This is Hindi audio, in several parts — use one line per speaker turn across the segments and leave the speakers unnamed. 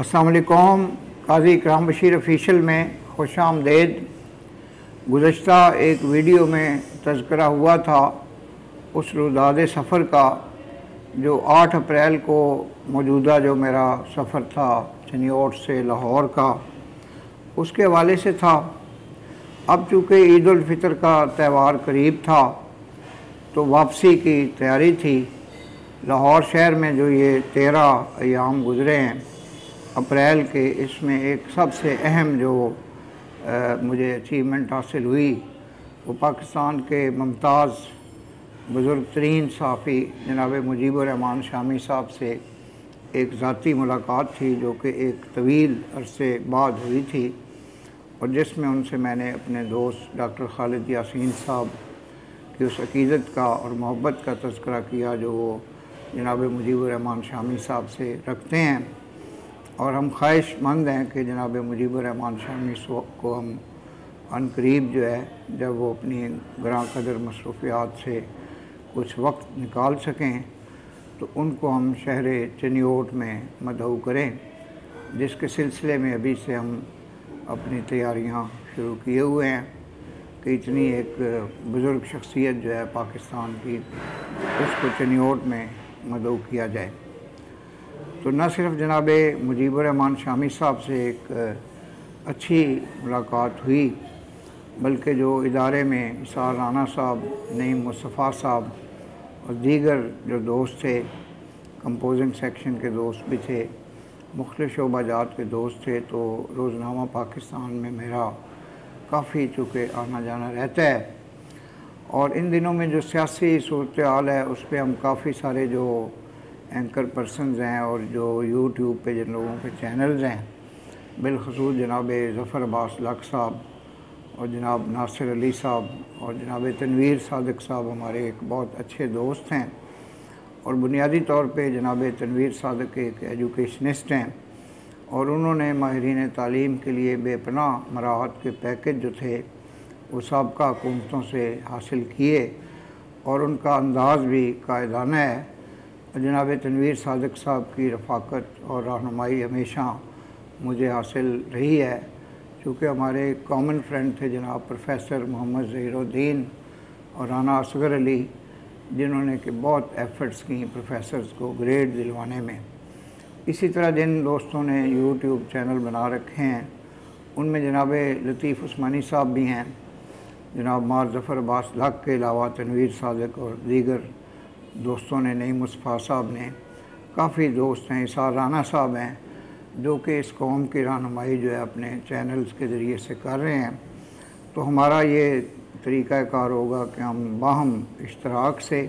अस्सलाम वालेकुम। काज़ी इकराम बशीर ऑफिशियल में खुश आमदेद। गुज़श्ता एक वीडियो में तज़किरा हुआ था उस रुदाद सफ़र का जो 8 अप्रैल को मौजूदा जो मेरा सफ़र था चनियोट से लाहौर का, उसके हवाले से था। अब चूँकि ईद उल फ़ितर का त्यौहार करीब था तो वापसी की तैयारी थी। लाहौर शहर में जो ये 13 अयाम गुज़रे हैं अप्रैल के, इसमें एक सबसे अहम जो मुझे अचीवमेंट हासिल हुई वो पाकिस्तान के मुमताज़ बुज़ुर्ग तरीन सहाफ़ी जनाब मुजीबुर रहमान शामी साहब से एक ज़ाती मुलाकात थी जो कि एक तवील अरसे बाद हुई थी, और जिसमें उनसे मैंने अपने दोस्त डॉक्टर खालिद यासीन साहब की उस अक़ीदत का और मोहब्बत का तज़किरा किया जो वो जनाब मुजीबुर रहमान शामी साहब से रखते हैं। और हम ख्वाहिशमंद हैं कि जनाब मुजीबुर रहमान शामी को हम अनकरीब जो है जब वो अपनी ग्रां कदर मसरूफ़ियात से कुछ वक्त निकाल सकें तो उनको हम शहर चनियोट में मदऊ करें, जिसके सिलसिले में अभी से हम अपनी तैयारियां शुरू किए हुए हैं कि इतनी एक बुज़ुर्ग शख्सियत जो है पाकिस्तान की, उसको चनियोट में मदऊ किया जाए। तो न सिर्फ जनाब मुजीबुर रहमान शामी साहब से एक अच्छी मुलाकात हुई, बल्कि जो इदारे में इसार राना साहब, नईम मुस्तफ़ा साहब और दीगर जो दोस्त थे, कंपोजिंग सेक्शन के दोस्त भी थे, मुख्तलिफ़ शोबाजात के दोस्त थे, तो रोज़नामा पाकिस्तान में मेरा काफ़ी चूँकि आना जाना रहता है। और इन दिनों में जो सियासी सूरत हाल है उस पर हम काफ़ी सारे जो एंकर पर्सनस हैं और जो यूट्यूब पे जिन लोगों के चैनल्स हैं, बिलखसूस जनाब ज़फ़र अब्बास लक साहब और जनाब नासिर अली साहब और जनाब तनवीर सादिक साहब हमारे एक बहुत अच्छे दोस्त हैं, और बुनियादी तौर पे जनाब तनवीर सादिक एक एजुकेशनिस्ट हैं, और उन्होंने माहिरीन तालीम के लिए बेपनाह मराहत के पैकेज जो थे वो साबका हुकूमतों से हासिल किए, और उनका अंदाज़ भी कायदाना है। जनाब तनवीर सादिक साहब की रफ़ाकत और रहनुमाई हमेशा मुझे हासिल रही है, चूँकि हमारे कॉमन फ्रेंड थे जनाब प्रोफेसर मोहम्मद ज़हीरुद्दीन और राना असगर अली, जिन्होंने कि बहुत एफ़र्ट्स की प्रोफेसर्स को ग्रेड दिलवाने में। इसी तरह जिन दोस्तों ने यूट्यूब चैनल बना रखे हैं उनमें जनाब लतीफ़ उस्मानी साहब भी हैं, जनाब मार ज़फ़र अब्बास लक के अलावा तनवीर सादिक और दीगर दोस्तों ने, नईम मुस्तफ़ा साहब ने, काफ़ी दोस्त हैं, इसार राना साहब हैं जो कि इस कौम की रहनुमाई जो है अपने चैनल्स के ज़रिए से कर रहे हैं। तो हमारा ये तरीक़ाकार होगा कि हम बाहम इश्तराक से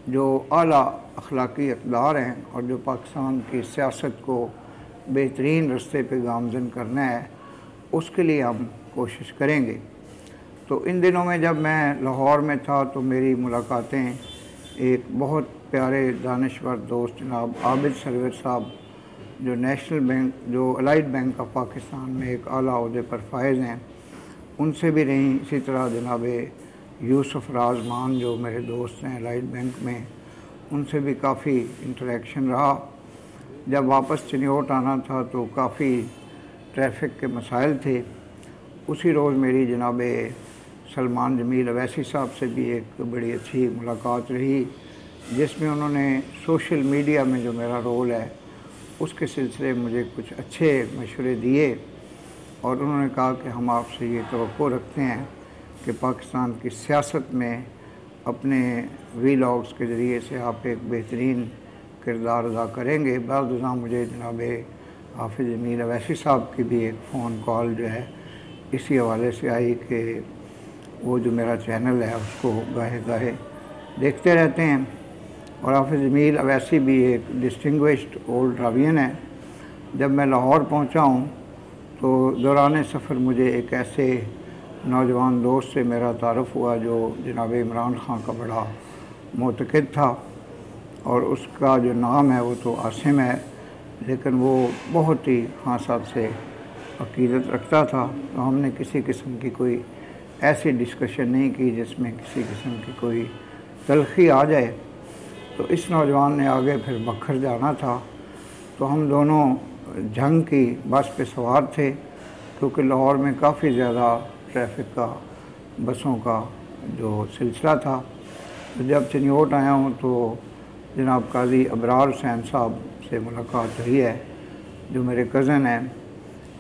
जो आला अखलाकी इक़दार हैं और जो पाकिस्तान की सियासत को बेहतरीन रस्ते पे गामज़न करना है उसके लिए हम कोशिश करेंगे। तो इन दिनों में जब मैं लाहौर में था तो मेरी मुलाकातें एक बहुत प्यारे दानिश्वर दोस्त जनाब आबिद सरवर साहब जो नेशनल बैंक, जो अलाइड बैंक ऑफ पाकिस्तान में एक आला ओहदे पर फायज़ हैं, उनसे भी रहीं। इसी तरह जनाब यूसुफ राजमान जो मेरे दोस्त हैं अलाइड बैंक में, उनसे भी काफ़ी इंटरेक्शन रहा। जब वापस चनियोट आना था तो काफ़ी ट्रैफिक के मसाइल थे। उसी रोज़ मेरी जनाब सलमान जमील अवैसी साहब से भी एक बड़ी अच्छी मुलाकात रही, जिसमें उन्होंने सोशल मीडिया में जो मेरा रोल है उसके सिलसिले में मुझे कुछ अच्छे मशवरे दिए, और उन्होंने कहा कि हम आपसे ये तवक्को रखते हैं कि पाकिस्तान की सियासत में अपने वीलॉग्स के ज़रिए से आप एक बेहतरीन किरदार अदा करेंगे। बाज़ मुझे जनाब हाफिज़ जमील अवैसी साहब की भी एक फ़ोन कॉल जो है इसी हवाले से आई कि वो जो मेरा चैनल है उसको गाहे गाहे देखते रहते हैं, और हाफिज़ जमील अवैसी भी एक डिस्टिंग्विश्ड ओल्ड रावियन है। जब मैं लाहौर पहुंचा हूं तो दौरान सफ़र मुझे एक ऐसे नौजवान दोस्त से मेरा तारुफ़ हुआ जो जनाब इमरान ख़ान का बड़ा मोतक़िद था, और उसका जो नाम है वो तो आसिम है, लेकिन वो बहुत ही खान साहब से अक़ीदत रखता था। तो हमने किसी किस्म की कोई ऐसी डिस्कशन नहीं की जिसमें किसी किस्म की कोई तलख़ी आ जाए। तो इस नौजवान ने आगे फिर बखर जाना था, तो हम दोनों जंग की बस पे सवार थे, क्योंकि लाहौर में काफ़ी ज़्यादा ट्रैफिक का, बसों का जो सिलसिला था। तो जब चनियोट आया हूँ तो जनाब काजी अबरार हुसैन साहब से मुलाकात हुई है, जो मेरे कज़न हैं।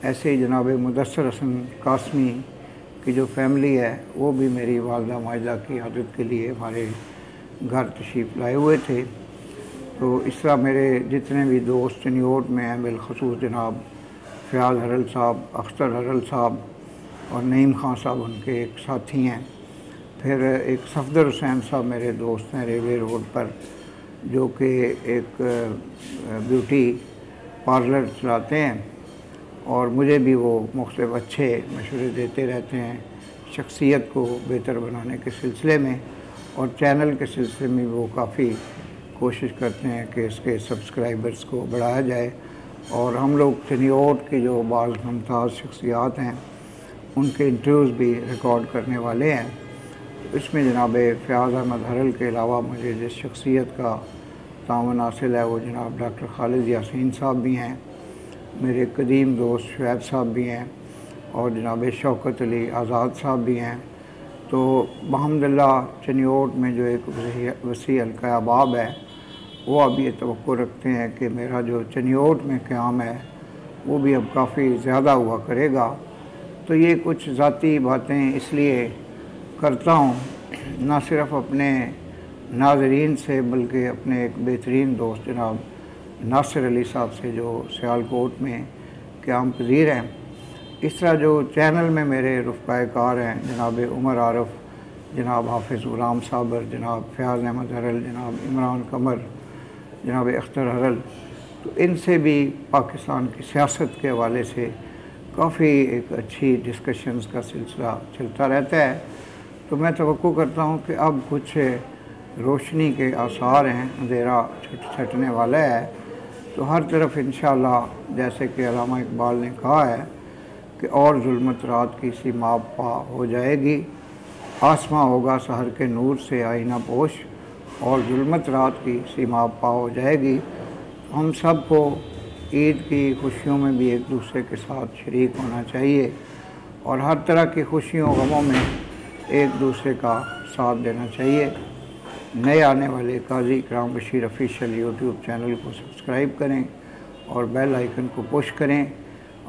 ऐसे ही जनाब मुदस्सर हसन कासमी की जो फैमिली है वो भी मेरी वालदा माजिदा की आदत के लिए हमारे घर तशरीफ़ लाए हुए थे। तो इस तरह मेरे जितने भी दोस्त चनियोट में हैं, बिलखसूस जनाब फ़याज़ हरल साहब, अख्तर हरल साहब और नईम खान साहब उनके एक साथी हैं। फिर एक सफदर हुसैन साहब मेरे दोस्त हैं रेलवे रोड पर, जो कि एक ब्यूटी पार्लर चलाते हैं और मुझे भी वो मुख्तलिफ अच्छे मशवरे देते रहते हैं शख्सियत को बेहतर बनाने के सिलसिले में, और चैनल के सिलसिले में वो काफ़ी कोशिश करते हैं कि इसके सब्सक्राइबर्स को बढ़ाया जाए। और हम लोग चनियोट की जो बाज़ मुमताज़ शख्सियात हैं उनके इंटरव्यूज़ भी रिकॉर्ड करने वाले हैं। तो इसमें जनाब फ़याज़ अहमद हरल के अलावा मुझे जिस शख्सियत का तावन हासिल है वो जनाब डॉक्टर खालिद यासीन साहब भी हैं, मेरे कदीम दोस्त शुएब साहब भी हैं और जनाब शौकत अली आज़ाद साहब भी हैं। तो अल्हम्दुलिल्लाह चनियोट में जो एक वसी हल्का अहबाब है वो अब ये तवक्को रखते हैं कि मेरा जो चनियोट में क़याम है वो भी अब काफ़ी ज़्यादा हुआ करेगा। तो ये कुछ ज़ाती बातें इसलिए करता हूँ, ना सिर्फ़ अपने नाज़रीन से बल्कि अपने एक बेहतरीन दोस्त जनाब नासिर अली साहब से जो सियालकोट में क़याम पज़ीर हैं। इस तरह जो चैनल में मेरे रफ़क़ाए कार हैं जनाब उमर आरफ, जनाब हाफिज़ ग़ुलाम साबर, जनाब फ़याज़ अहमद हरल, जनाब इमरान कमर, जनाब अख्तर हरल, तो इनसे भी पाकिस्तान की सियासत के हवाले से काफ़ी एक अच्छी डिस्कशंस का सिलसिला चलता रहता है। तो मैं तवक्को करता हूँ कि अब कुछ रोशनी के आसार हैं, अंधेरा छटने वाला है। तो हर तरफ इंशाअल्लाह जैसे कि अल्लामा इकबाल ने कहा है कि और ज़ुल्मत रात की सीमा पा हो जाएगी, आसमां होगा सहर के नूर से आईना पोश, और ज़ुल्मत रात की सीमा पा हो जाएगी। हम सब को ईद की खुशियों में भी एक दूसरे के साथ शरीक होना चाहिए और हर तरह की खुशियों गमों में एक दूसरे का साथ देना चाहिए। नए आने वाले काजी इकराम बशीर ऑफिशियल यूट्यूब चैनल को सब्सक्राइब करें और बेल आइकन को पुश करें।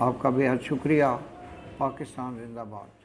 आपका बेहद शुक्रिया। पाकिस्तान जिंदाबाद।